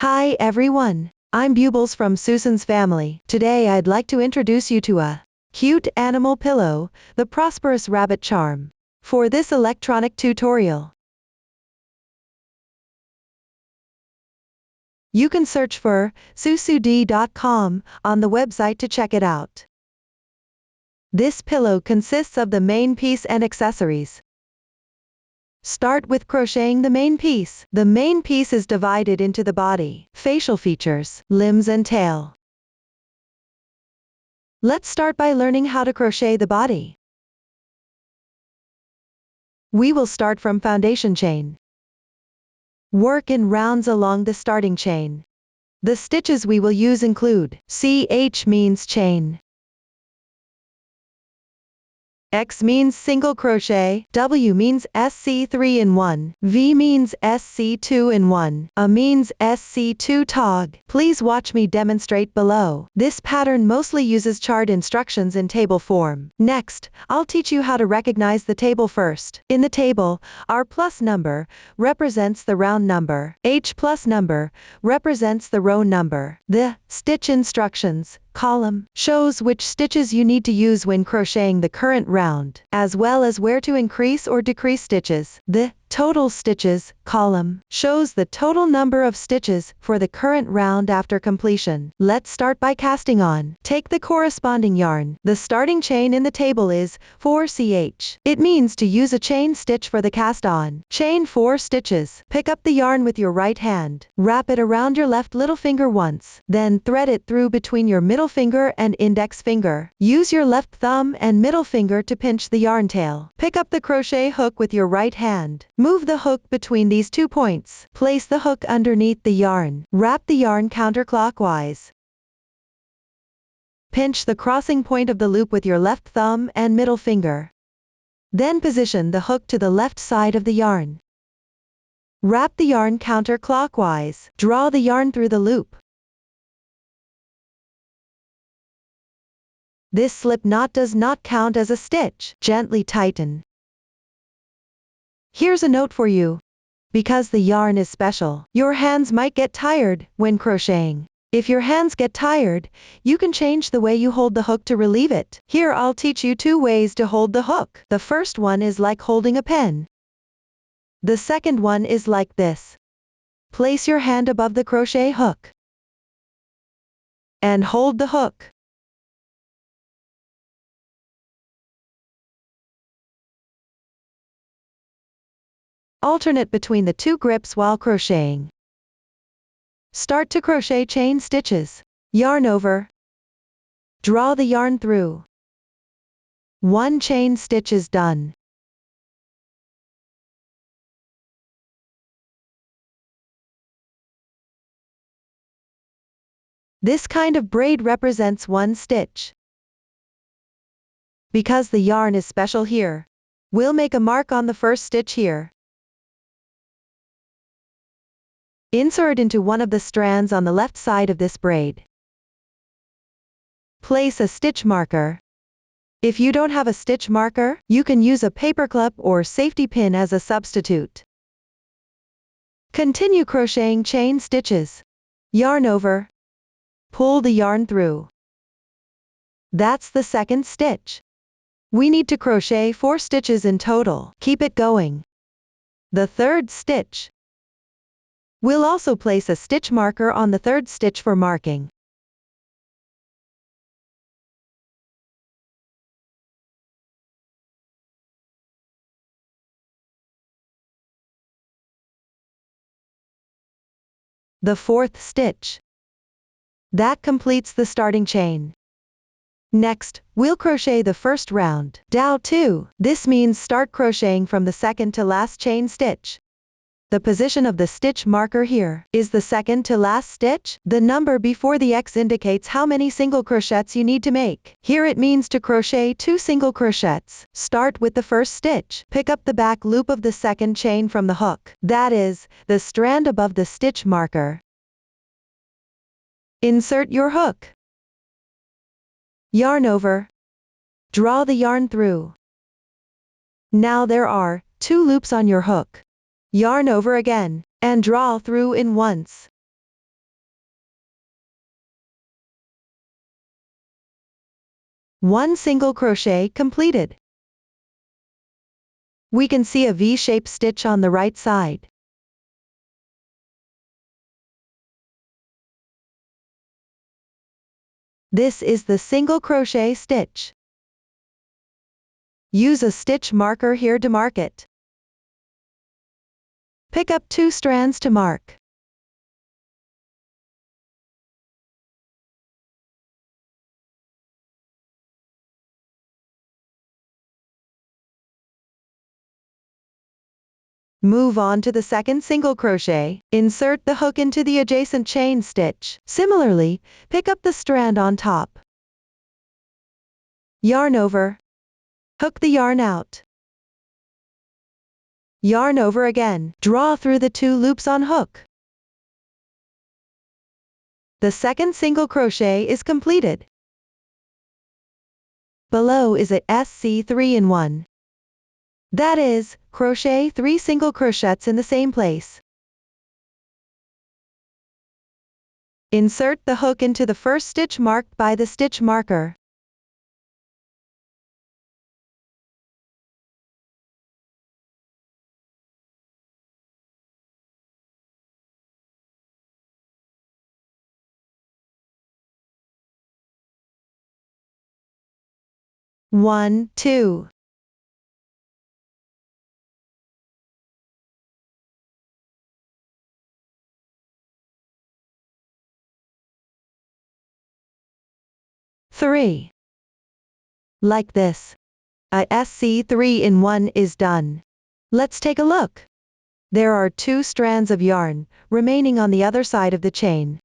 Hi everyone, I'm Bubbles from Susan's family. Today I'd like to introduce you to a cute animal pillow, the Prosperous Rabbit Charm. For this electronic tutorial, you can search for susud.com on the website to check it out. This pillow consists of the main piece and accessories. Start with crocheting the main piece. The main piece is divided into the body, facial features, limbs and tail. Let's start by learning how to crochet the body. We will start from foundation chain. Work in rounds along the starting chain. The stitches we will use include CH means chain, X means single crochet, W means SC3 in 1, V means SC2 in 1, A means SC2 tog. Please watch me demonstrate below. This pattern mostly uses chart instructions in table form. Next, I'll teach you how to recognize the table first. In the table, R plus number represents the round number. H plus number represents the row number. The stitch instructions column shows which stitches you need to use when crocheting the current round, as well as where to increase or decrease stitches. The total stitches column shows the total number of stitches for the current round after completion. Let's start by casting on. Take the corresponding yarn. The starting chain in the table is 4ch. It means to use a chain stitch for the cast on. Chain 4 stitches. Pick up the yarn with your right hand. Wrap it around your left little finger once. Then thread it through between your middle finger and index finger. Use your left thumb and middle finger to pinch the yarn tail. Pick up the crochet hook with your right hand. Move the hook between these 2 points. Place the hook underneath the yarn. Wrap the yarn counterclockwise. Pinch the crossing point of the loop with your left thumb and middle finger. Then position the hook to the left side of the yarn. Wrap the yarn counterclockwise. Draw the yarn through the loop. This slip knot does not count as a stitch. Gently tighten. Here's a note for you. Because the yarn is special, your hands might get tired when crocheting. If your hands get tired, you can change the way you hold the hook to relieve it. Here I'll teach you 2 ways to hold the hook. The first one is like holding a pen. The second one is like this. Place your hand above the crochet hook and hold the hook. Alternate between the 2 grips while crocheting. Start to crochet chain stitches. Yarn over. Draw the yarn through. 1 chain stitch is done. This kind of braid represents 1 stitch. Because the yarn is special here, we'll make a mark on the first stitch here. Insert into one of the strands on the left side of this braid. Place a stitch marker. If you don't have a stitch marker, you can use a paper clip or safety pin as a substitute. Continue crocheting chain stitches. Yarn over. Pull the yarn through. That's the second stitch. We need to crochet 4 stitches in total. Keep it going. The third stitch. We'll also place a stitch marker on the third stitch for marking. The fourth stitch. That completes the starting chain. Next, we'll crochet the first round. Dow 2. This means start crocheting from the second to last chain stitch. The position of the stitch marker here is the second to last stitch. The number before the X indicates how many single crochets you need to make. Here it means to crochet 2 single crochets. Start with the first stitch. Pick up the back loop of the second chain from the hook. That is, the strand above the stitch marker. Insert your hook. Yarn over. Draw the yarn through. Now there are 2 loops on your hook. Yarn over again, and draw through in once. 1 single crochet completed. We can see a V-shaped stitch on the right side. This is the single crochet stitch. Use a stitch marker here to mark it. Pick up 2 strands to mark. Move on to the second single crochet. Insert the hook into the adjacent chain stitch. Similarly, pick up the strand on top. Yarn over. Hook the yarn out. Yarn over again. Draw through the 2 loops on hook. The second single crochet is completed. Below is a SC3-in-1. That is, crochet 3 single crochets in the same place. Insert the hook into the first stitch marked by the stitch marker. One, 2. Three. Like this. A SC3-in-1 is done. Let's take a look. There are 2 strands of yarn remaining on the other side of the chain.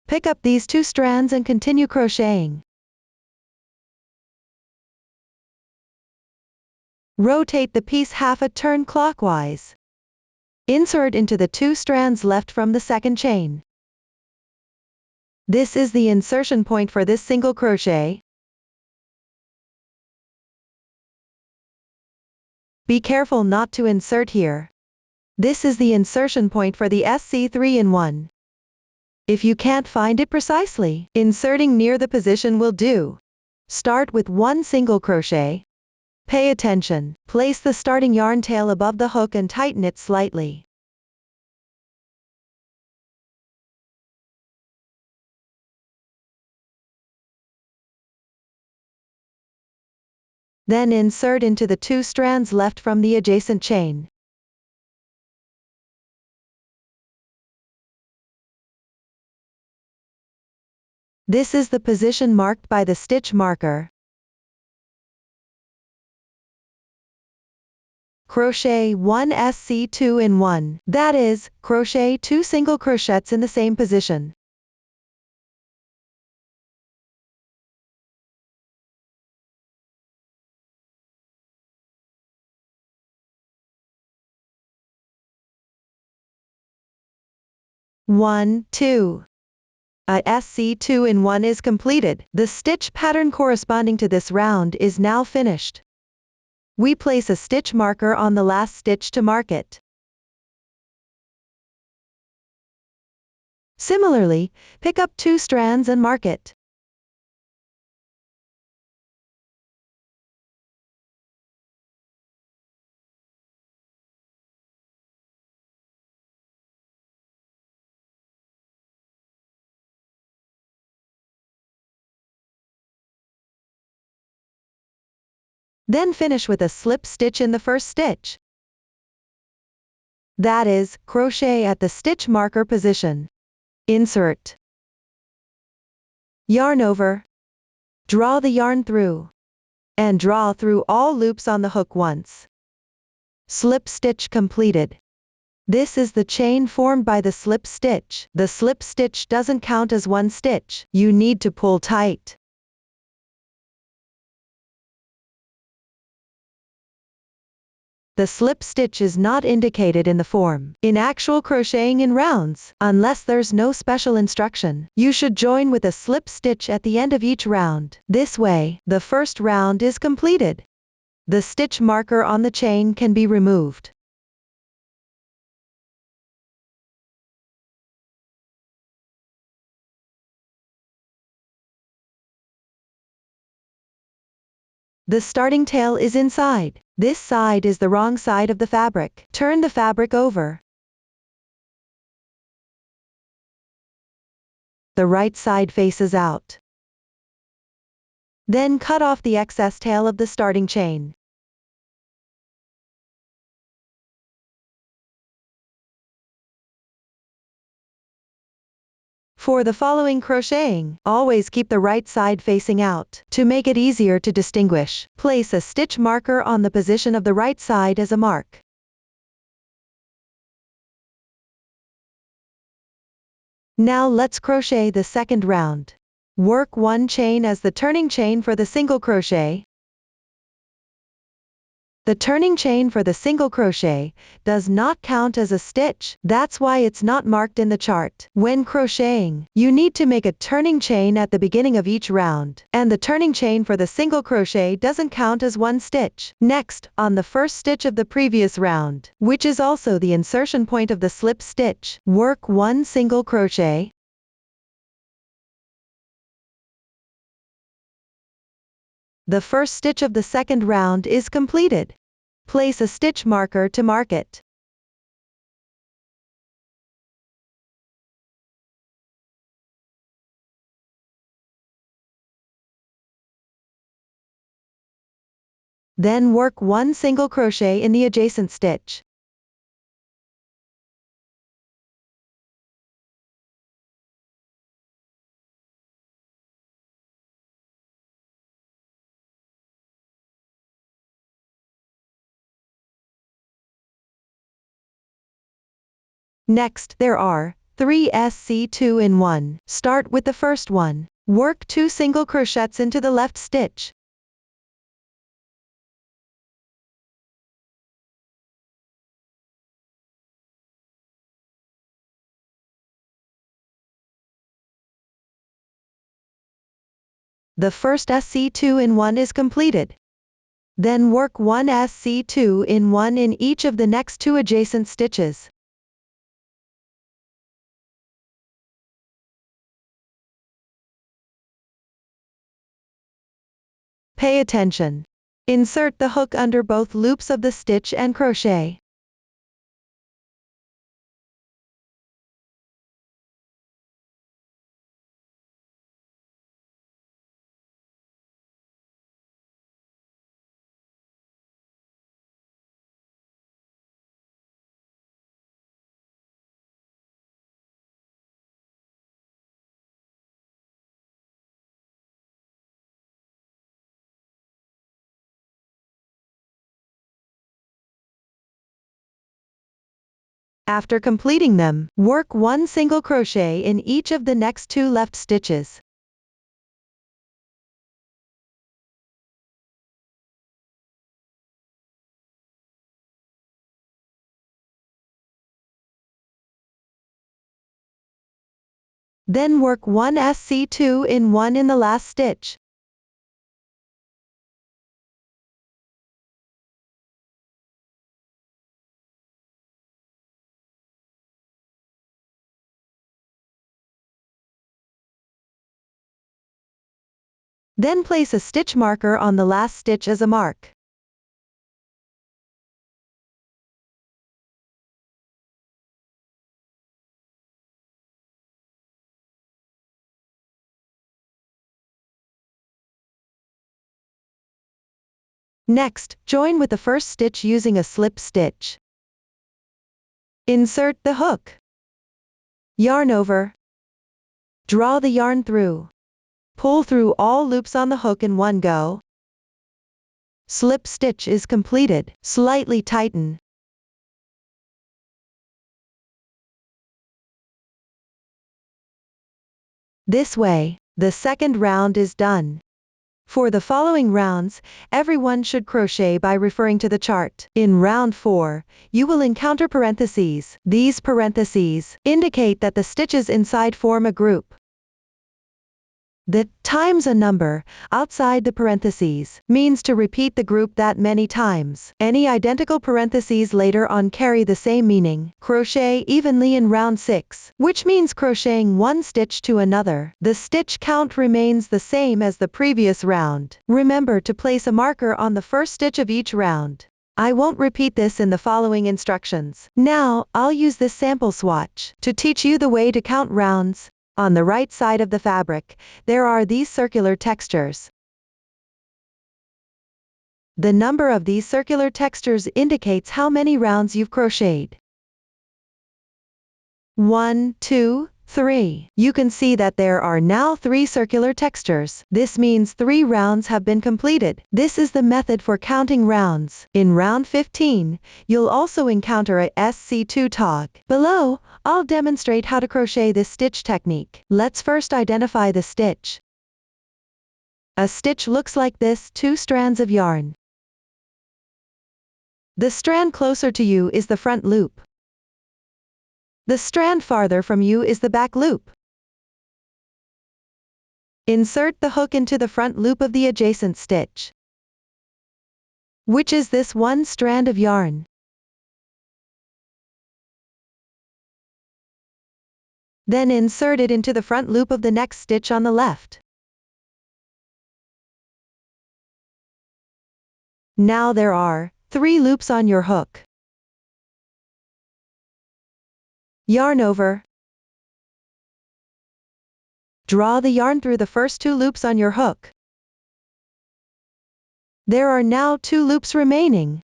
Pick up these 2 strands and continue crocheting. Rotate the piece half a turn clockwise. Insert into the 2 strands left from the second chain. This is the insertion point for this single crochet. Be careful not to insert here. This is the insertion point for the SC3-in-1. If you can't find it precisely, inserting near the position will do. Start with 1 single crochet. Pay attention. Place the starting yarn tail above the hook and tighten it slightly. Then insert into the 2 strands left from the adjacent chain. This is the position marked by the stitch marker. Crochet 1 SC2-in-1. That is, crochet 2 single crochets in the same position. One, 2. A SC2-in-1 is completed. The stitch pattern corresponding to this round is now finished. We place a stitch marker on the last stitch to mark it. Similarly, pick up 2 strands and mark it. Then finish with a slip stitch in the first stitch. That is, crochet at the stitch marker position. Insert. Yarn over. Draw the yarn through. And draw through all loops on the hook once. Slip stitch completed. This is the chain formed by the slip stitch. The slip stitch doesn't count as 1 stitch. You need to pull tight. The slip stitch is not indicated in the form. In actual crocheting in rounds, unless there's no special instruction, you should join with a slip stitch at the end of each round. This way, the first round is completed. The stitch marker on the chain can be removed. The starting tail is inside. This side is the wrong side of the fabric. Turn the fabric over. The right side faces out. Then cut off the excess tail of the starting chain. For the following crocheting, always keep the right side facing out. To make it easier to distinguish, place a stitch marker on the position of the right side as a mark. Now let's crochet the second round. Work one chain as the turning chain for the single crochet. The turning chain for the single crochet does not count as a stitch, that's why it's not marked in the chart. When crocheting, you need to make a turning chain at the beginning of each round, and the turning chain for the single crochet doesn't count as one stitch. Next, on the first stitch of the previous round, which is also the insertion point of the slip stitch, work one single crochet. The first stitch of the second round is completed. Place a stitch marker to mark it. Then work one single crochet in the adjacent stitch. Next, there are 3 SC2-in-1. Start with the first one. Work 2 single crochets into the left stitch. The first SC2-in-1 is completed. Then work 1 SC2-in-1 in each of the next 2 adjacent stitches. Pay attention. Insert the hook under both loops of the stitch and crochet. After completing them, work 1 single crochet in each of the next 2 left stitches. Then work 1 SC2-in-1 in the last stitch. Then place a stitch marker on the last stitch as a mark. Next, join with the first stitch using a slip stitch. Insert the hook. Yarn over. Draw the yarn through. Pull through all loops on the hook in one go. Slip stitch is completed. Slightly tighten. This way, the second round is done. For the following rounds, everyone should crochet by referring to the chart. In round 4, you will encounter parentheses. These parentheses indicate that the stitches inside form a group. The times a number outside the parentheses means to repeat the group that many times. Any identical parentheses later on carry the same meaning. Crochet evenly in round 6, which means crocheting one stitch to another. The stitch count remains the same as the previous round. Remember to place a marker on the first stitch of each round. I won't repeat this in the following instructions. Now, I'll use this sample swatch to teach you the way to count rounds. On the right side of the fabric, there are these circular textures. The number of these circular textures indicates how many rounds you've crocheted. 1, 2, 3. You can see that there are now 3 circular textures. This means 3 rounds have been completed. This is the method for counting rounds. In round 15, you'll also encounter a SC2 tog. Below, I'll demonstrate how to crochet this stitch technique. Let's first identify the stitch. A stitch looks like this: 2 strands of yarn. The strand closer to you is the front loop. The strand farther from you is the back loop. Insert the hook into the front loop of the adjacent stitch, which is this one strand of yarn. Then insert it into the front loop of the next stitch on the left. Now there are 3 loops on your hook. Yarn over. Draw the yarn through the first 2 loops on your hook. There are now 2 loops remaining.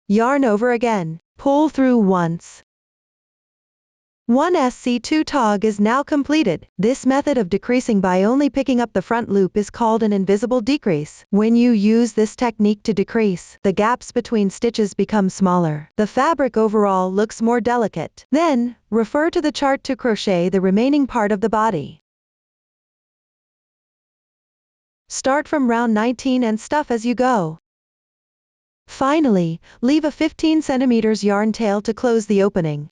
Yarn over again. Pull through once. One SC2 tog is now completed. This method of decreasing by only picking up the front loop is called an invisible decrease. When you use this technique to decrease, the gaps between stitches become smaller. The fabric overall looks more delicate. Then, refer to the chart to crochet the remaining part of the body. Start from round 19 and stuff as you go. Finally, leave a 15 cm yarn tail to close the opening.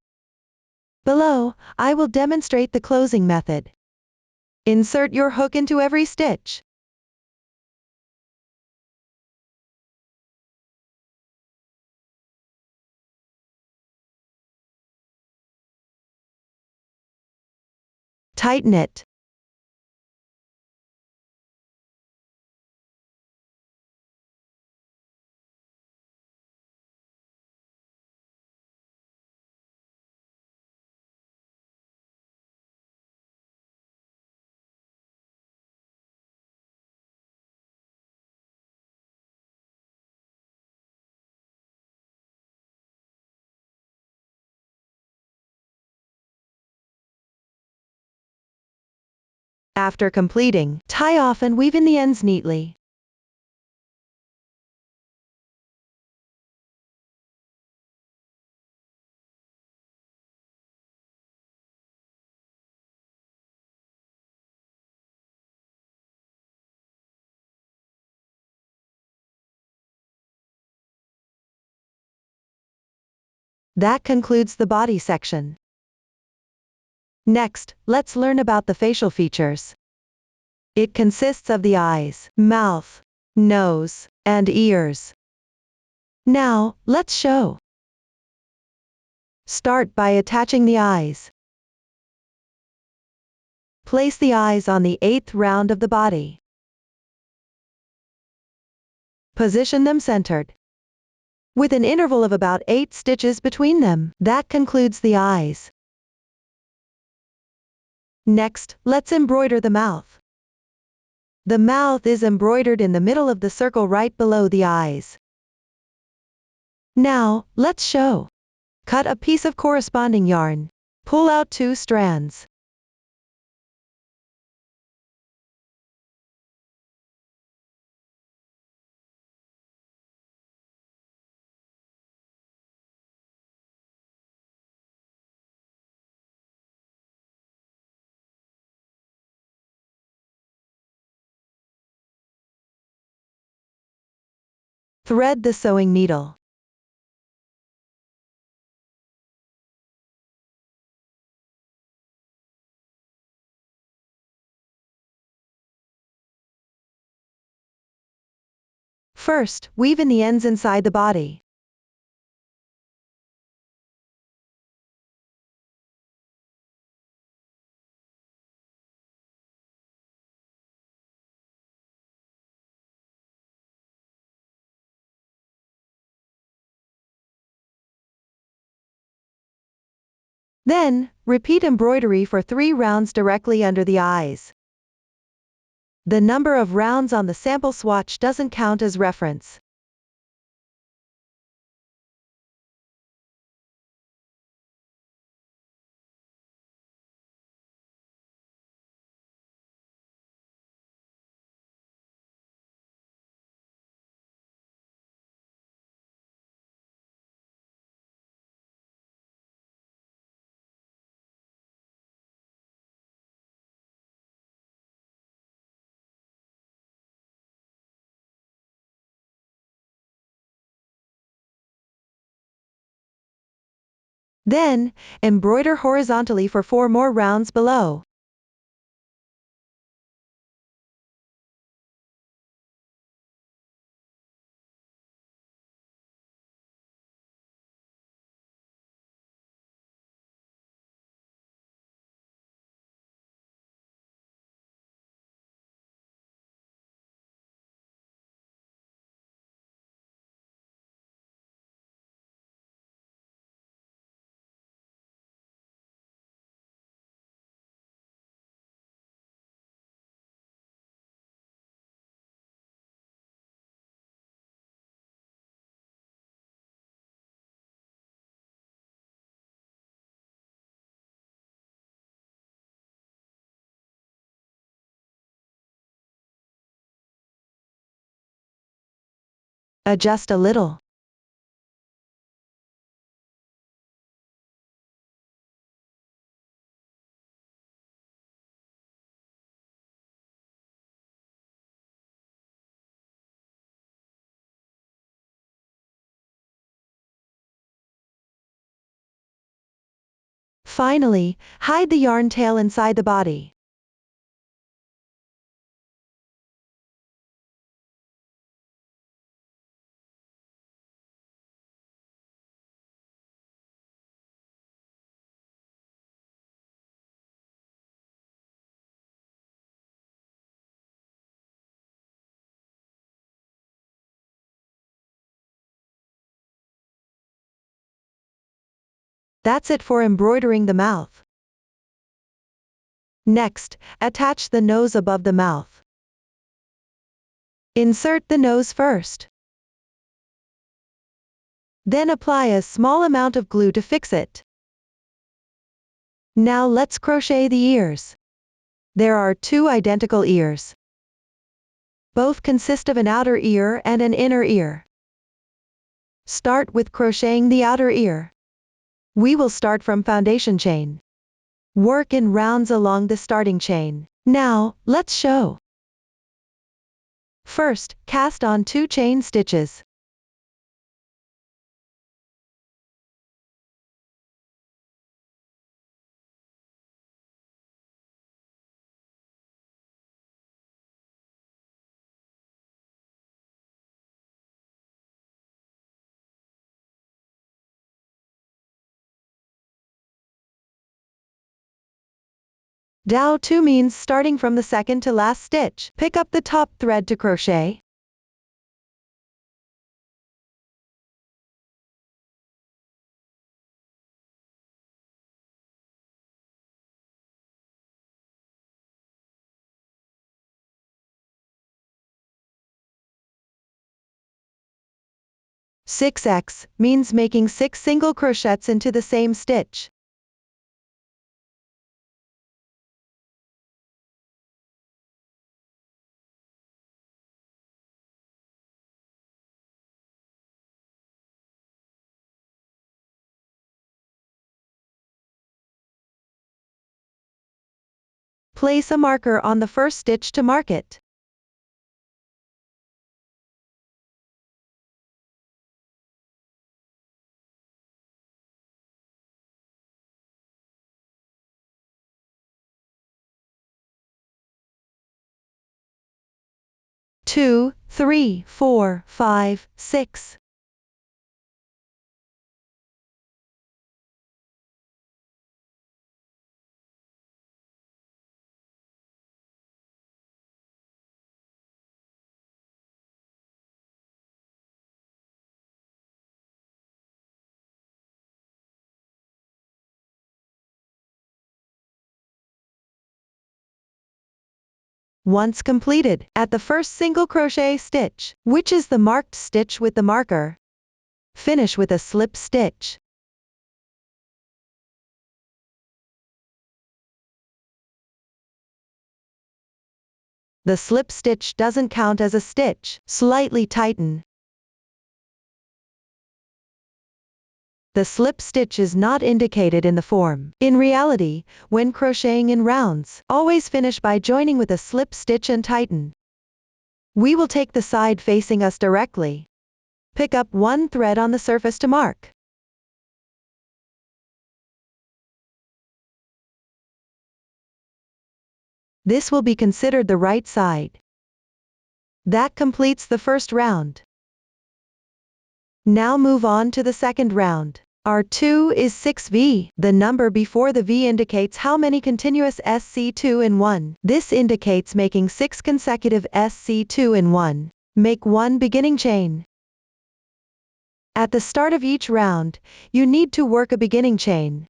Below, I will demonstrate the closing method. Insert your hook into every stitch. Tighten it. After completing, tie off and weave in the ends neatly. That concludes the body section. Next, let's learn about the facial features. It consists of the eyes, mouth, nose, and ears. Now, let's show. Start by attaching the eyes. Place the eyes on the 8th round of the body. Position them centered, with an interval of about 8 stitches between them. That concludes the eyes. Next, let's embroider the mouth. The mouth is embroidered in the middle of the circle right below the eyes. Now, let's show. Cut a piece of corresponding yarn. Pull out 2 strands. Thread the sewing needle. First, weave in the ends inside the body. Then, repeat embroidery for 3 rounds directly under the eyes. The number of rounds on the sample swatch doesn't count as reference. Then, embroider horizontally for 4 more rounds below. Adjust a little. Finally, hide the yarn tail inside the body. That's it for embroidering the mouth. Next, attach the nose above the mouth. Insert the nose first. Then apply a small amount of glue to fix it. Now let's crochet the ears. There are 2 identical ears. Both consist of an outer ear and an inner ear. Start with crocheting the outer ear. We will start from foundation chain. Work in rounds along the starting chain. Now, let's show. First, cast on 2 chain stitches. Dow 2 means starting from the second to last stitch. Pick up the top thread to crochet. Six means making 6 single crochets into the same stitch. Place a marker on the first stitch to mark it. 2, 3, 4, 5, 6. Once completed, at the first single crochet stitch, which is the marked stitch with the marker, finish with a slip stitch. The slip stitch doesn't count as a stitch. Slightly tighten. The slip stitch is not indicated in the form. In reality, when crocheting in rounds, always finish by joining with a slip stitch and tighten. We will take the side facing us directly. Pick up one thread on the surface to mark. This will be considered the right side. That completes the first round. Now move on to the second round. Our 2 is 6V. The number before the V indicates how many continuous SC2 in 1. This indicates making 6 consecutive SC2 in 1. Make 1 beginning chain. At the start of each round, you need to work a beginning chain.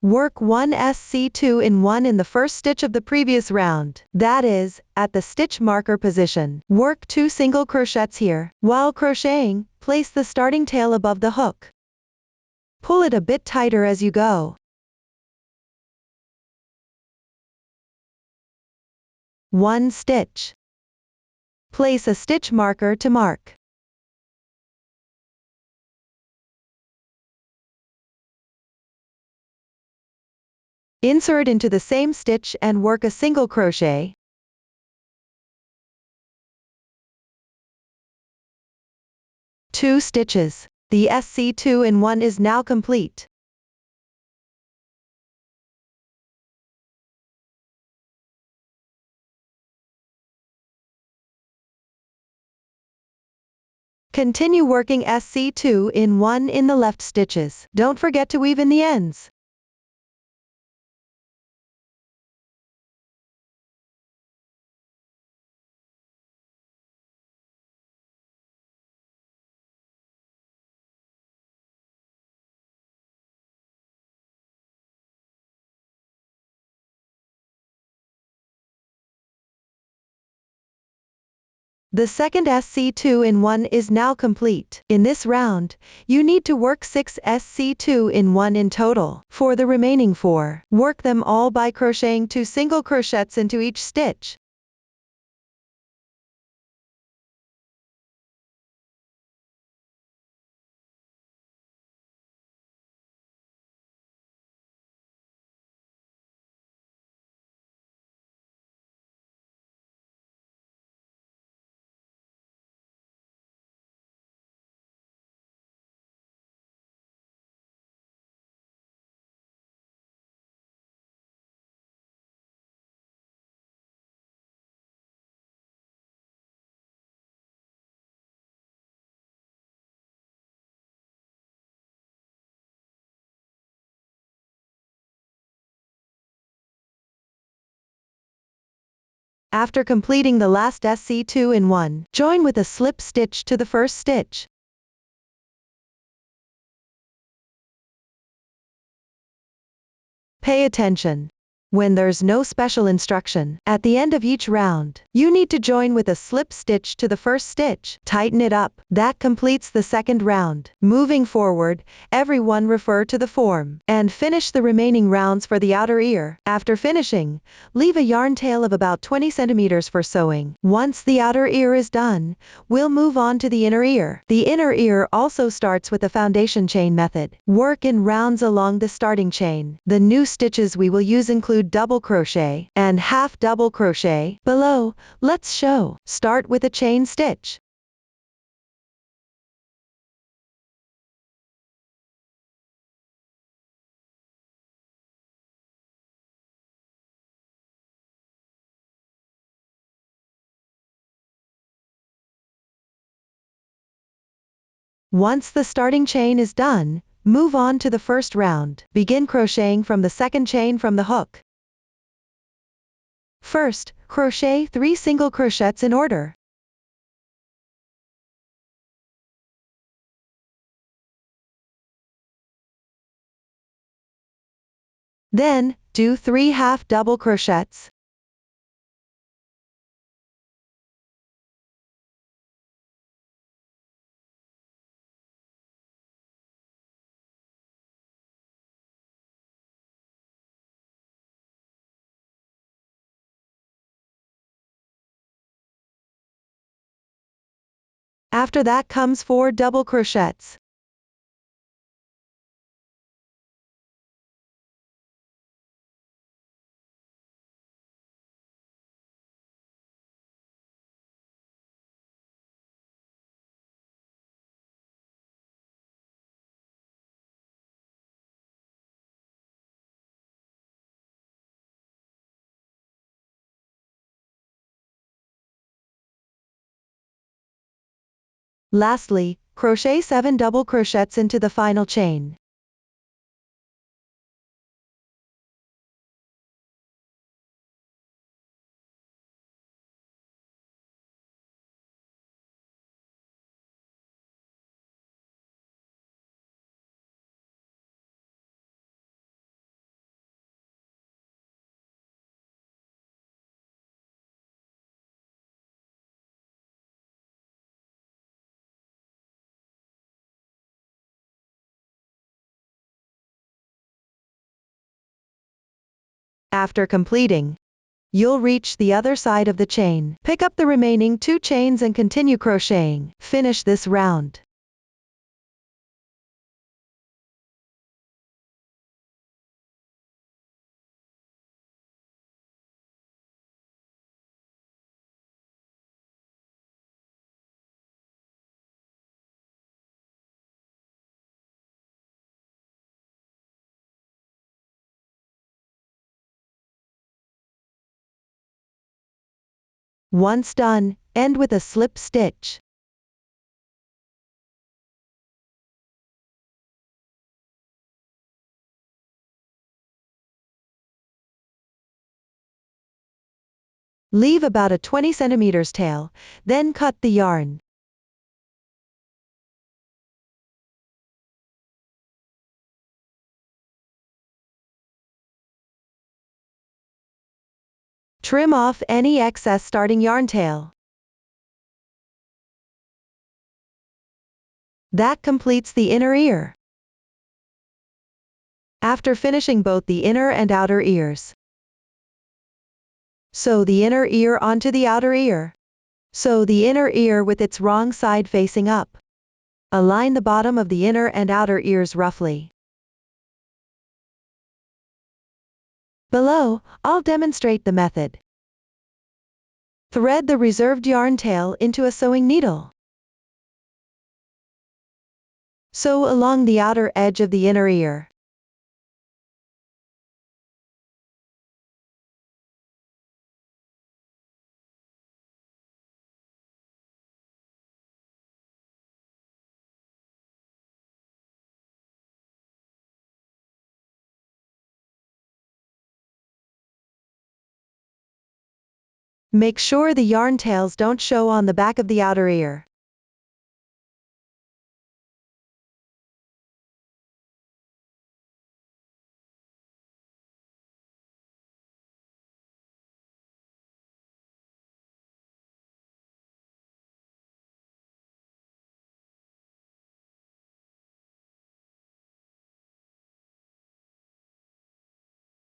Work 1 SC2 in 1 in the first stitch of the previous round. That is, at the stitch marker position. Work 2 single crochets here. While crocheting, place the starting tail above the hook. Pull it a bit tighter as you go. One stitch. Place a stitch marker to mark. Insert into the same stitch and work a single crochet. Two stitches. The SC2 in 1 is now complete. Continue working SC2 in 1 in the left stitches. Don't forget to weave in the ends. The second SC2 in 1 is now complete. In this round, you need to work 6 SC2 in 1 in total. For the remaining 4, work them all by crocheting 2 single crochets into each stitch. After completing the last SC2 in 1, join with a slip stitch to the first stitch. Pay attention. When there's no special instruction, at the end of each round, you need to join with a slip stitch to the first stitch. Tighten it up. That completes the second round. Moving forward, everyone refer to the form, and finish the remaining rounds for the outer ear. After finishing, leave a yarn tail of about 20 centimeters for sewing. Once the outer ear is done, we'll move on to the inner ear. The inner ear also starts with the foundation chain method. Work in rounds along the starting chain. The new stitches we will use include double crochet and half double crochet. Below, let's show. Start with a chain stitch. Once the starting chain is done, move on to the first round. Begin crocheting from the second chain from the hook. First, crochet 3 single crochets in order. Then, do 3 half double crochets. After that comes 4 double crochets. Lastly, crochet 7 double crochets into the final chain. After completing, you'll reach the other side of the chain. Pick up the remaining 2 chains and continue crocheting. Finish this round. Once done, end with a slip stitch. Leave about a 20 centimeters tail, then cut the yarn. Trim off any excess starting yarn tail. That completes the inner ear. After finishing both the inner and outer ears, sew the inner ear onto the outer ear. Sew the inner ear with its wrong side facing up. Align the bottom of the inner and outer ears roughly. Below, I'll demonstrate the method. Thread the reserved yarn tail into a sewing needle. Sew along the outer edge of the inner ear. Make sure the yarn tails don't show on the back of the outer ear.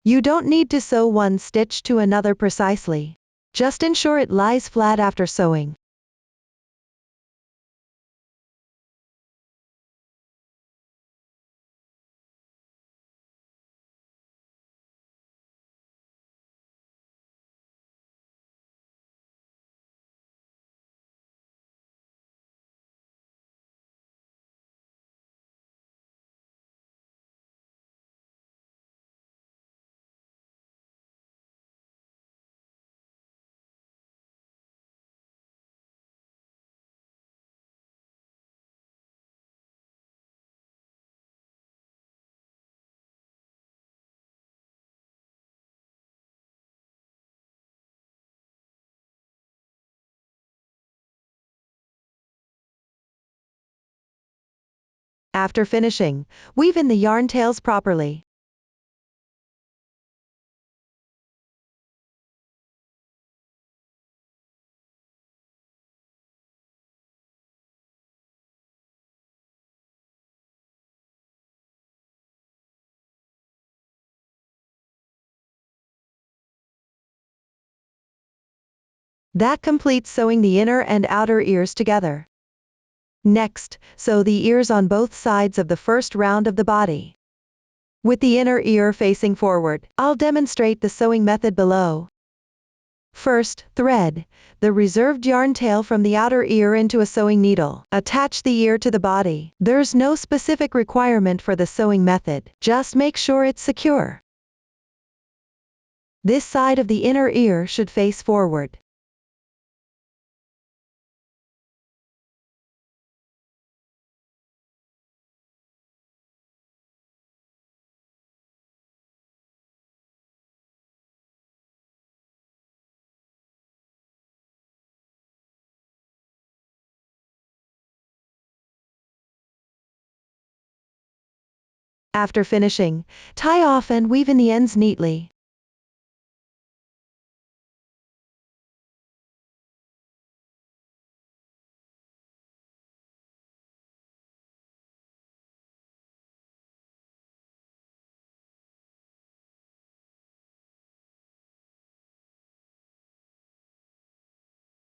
You don't need to sew one stitch to another precisely. Just ensure it lies flat after sewing. After finishing, weave in the yarn tails properly. That completes sewing the inner and outer ears together. Next, sew the ears on both sides of the first round of the body. With the inner ear facing forward, I'll demonstrate the sewing method below. First, thread the reserved yarn tail from the outer ear into a sewing needle. Attach the ear to the body. There's no specific requirement for the sewing method, just make sure it's secure. This side of the inner ear should face forward. After finishing, tie off and weave in the ends neatly.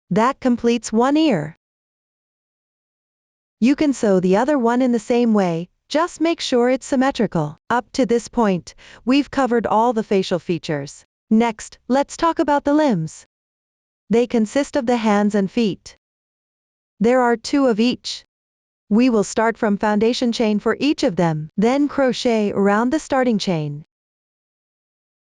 That completes one ear. You can sew the other one in the same way, just make sure it's symmetrical. Up to this point, we've covered all the facial features. Next, let's talk about the limbs. They consist of the hands and feet. There are 2 of each. We will start from foundation chain for each of them, then crochet around the starting chain.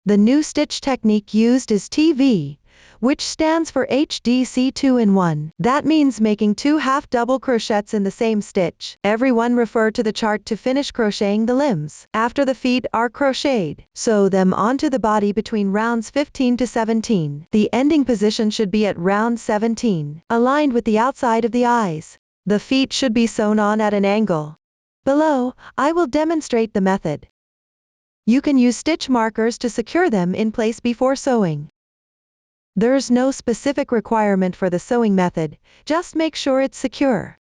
The new stitch technique used is TV, which stands for HDC 2-in-1. That means making 2 half double crochets in the same stitch. Everyone refer to the chart to finish crocheting the limbs. After the feet are crocheted, sew them onto the body between rounds 15 to 17. The ending position should be at round 17, aligned with the outside of the eyes. The feet should be sewn on at an angle. Below, I will demonstrate the method. You can use stitch markers to secure them in place before sewing. There's no specific requirement for the sewing method, just make sure it's secure.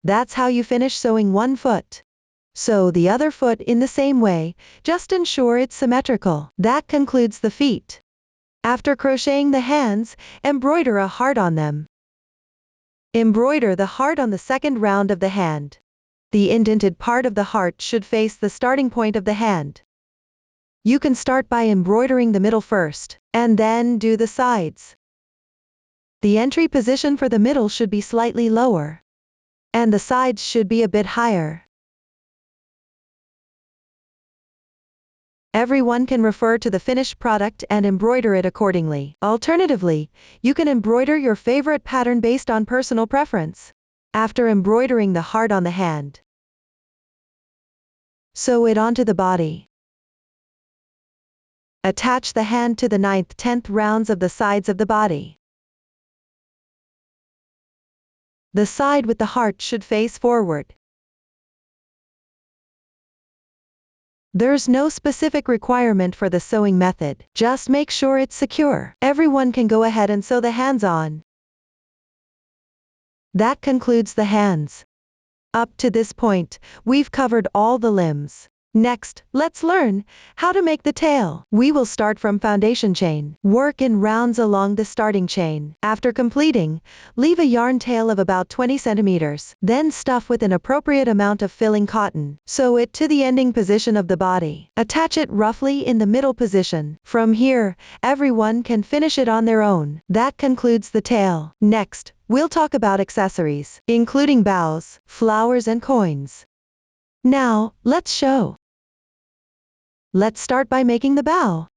That's how you finish sewing one foot. Sew the other foot in the same way, just ensure it's symmetrical. That concludes the feet. After crocheting the hands, embroider a heart on them. Embroider the heart on the second round of the hand. The indented part of the heart should face the starting point of the hand. You can start by embroidering the middle first, and then do the sides. The entry position for the middle should be slightly lower, and the sides should be a bit higher. Everyone can refer to the finished product and embroider it accordingly. Alternatively, you can embroider your favorite pattern based on personal preference. After embroidering the heart on the hand, sew it onto the body. Attach the hand to the 9th-10th rounds of the sides of the body. The side with the heart should face forward. There's no specific requirement for the sewing method, just make sure it's secure. Everyone can go ahead and sew the hands on. That concludes the hands. Up to this point, we've covered all the limbs. Next, let's learn how to make the tail. We will start from foundation chain. Work in rounds along the starting chain. After completing, leave a yarn tail of about 20 centimeters. Then stuff with an appropriate amount of filling cotton. Sew it to the ending position of the body. Attach it roughly in the middle position. From here, everyone can finish it on their own. That concludes the tail. Next, we'll talk about accessories, including bows, flowers and coins. Now, let's show. Let's start by making the bow.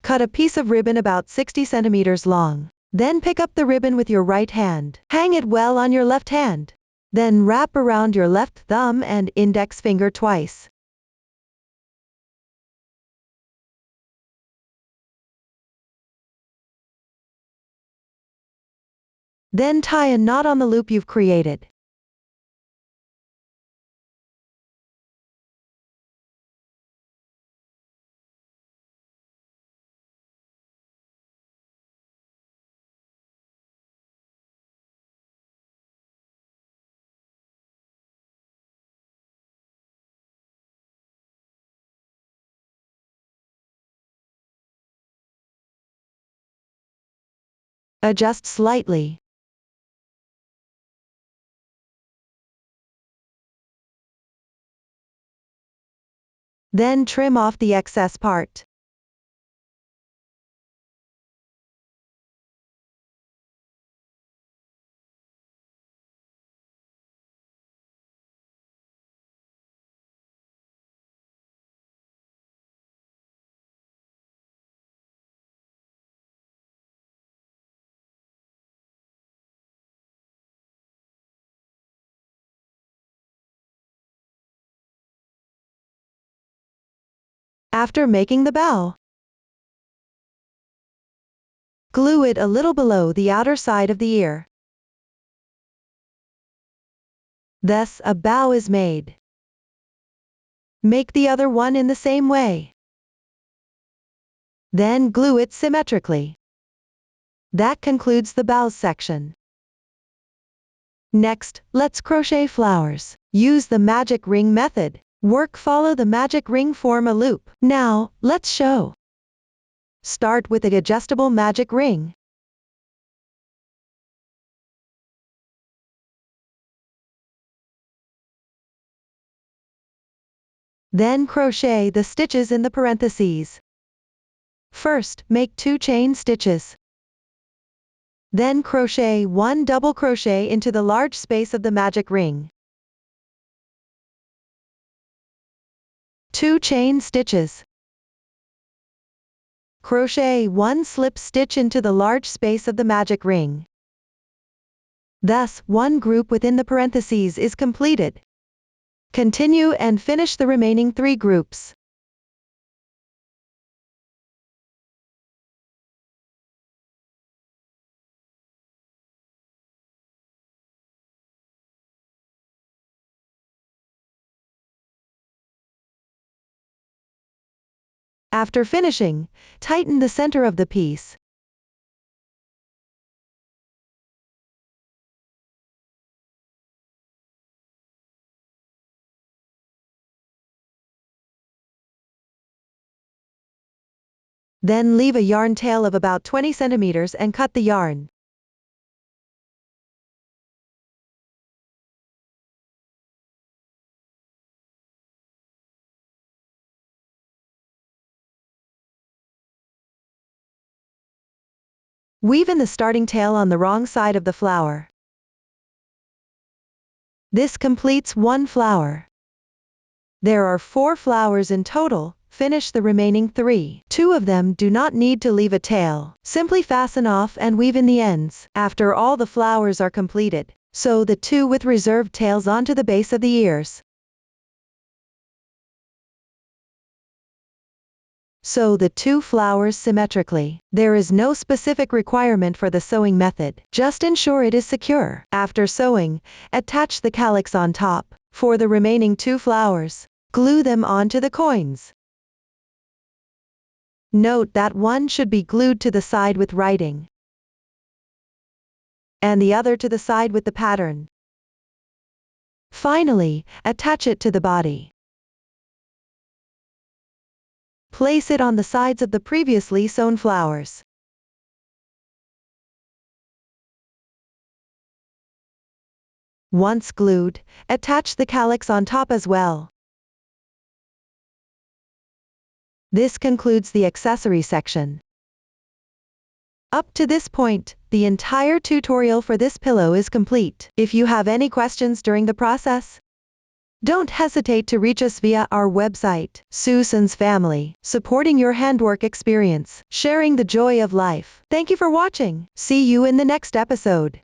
Cut a piece of ribbon about 60 centimeters long. Then pick up the ribbon with your right hand. Hang it well on your left hand. Then wrap around your left thumb and index finger twice. Then tie a knot on the loop you've created. Adjust slightly. Then trim off the excess part. After making the bow, glue it a little below the outer side of the ear. Thus, a bow is made. Make the other one in the same way. Then glue it symmetrically. That concludes the bows section. Next, let's crochet flowers. Use the magic ring method. Follow the magic ring, form a loop. Now, let's show. Start with the adjustable magic ring. Then crochet the stitches in the parentheses. First, make 2 chain stitches. Then crochet 1 double crochet into the large space of the magic ring. 2 chain stitches. Crochet 1 slip stitch into the large space of the magic ring. Thus, one group within the parentheses is completed. Continue and finish the remaining 3 groups. After finishing, tighten the center of the piece. Then leave a yarn tail of about 20 centimeters and cut the yarn. Weave in the starting tail on the wrong side of the flower. This completes 1 flower. There are 4 flowers in total. Finish the remaining 3. 2 of them do not need to leave a tail. Simply fasten off and weave in the ends. After all the flowers are completed, sew the 2 with reserved tails onto the base of the ears. Sew the 2 flowers symmetrically. There is no specific requirement for the sewing method. Just ensure it is secure. After sewing, attach the calyx on top. For the remaining 2 flowers, glue them onto the coins. Note that one should be glued to the side with writing, and the other to the side with the pattern. Finally, attach it to the body. Place it on the sides of the previously sewn flowers. Once glued, attach the calyx on top as well. This concludes the accessory section. Up to this point, the entire tutorial for this pillow is complete. If you have any questions during the process, don't hesitate to reach us via our website. Susan's Family, supporting your handwork experience, sharing the joy of life. Thank you for watching. See you in the next episode.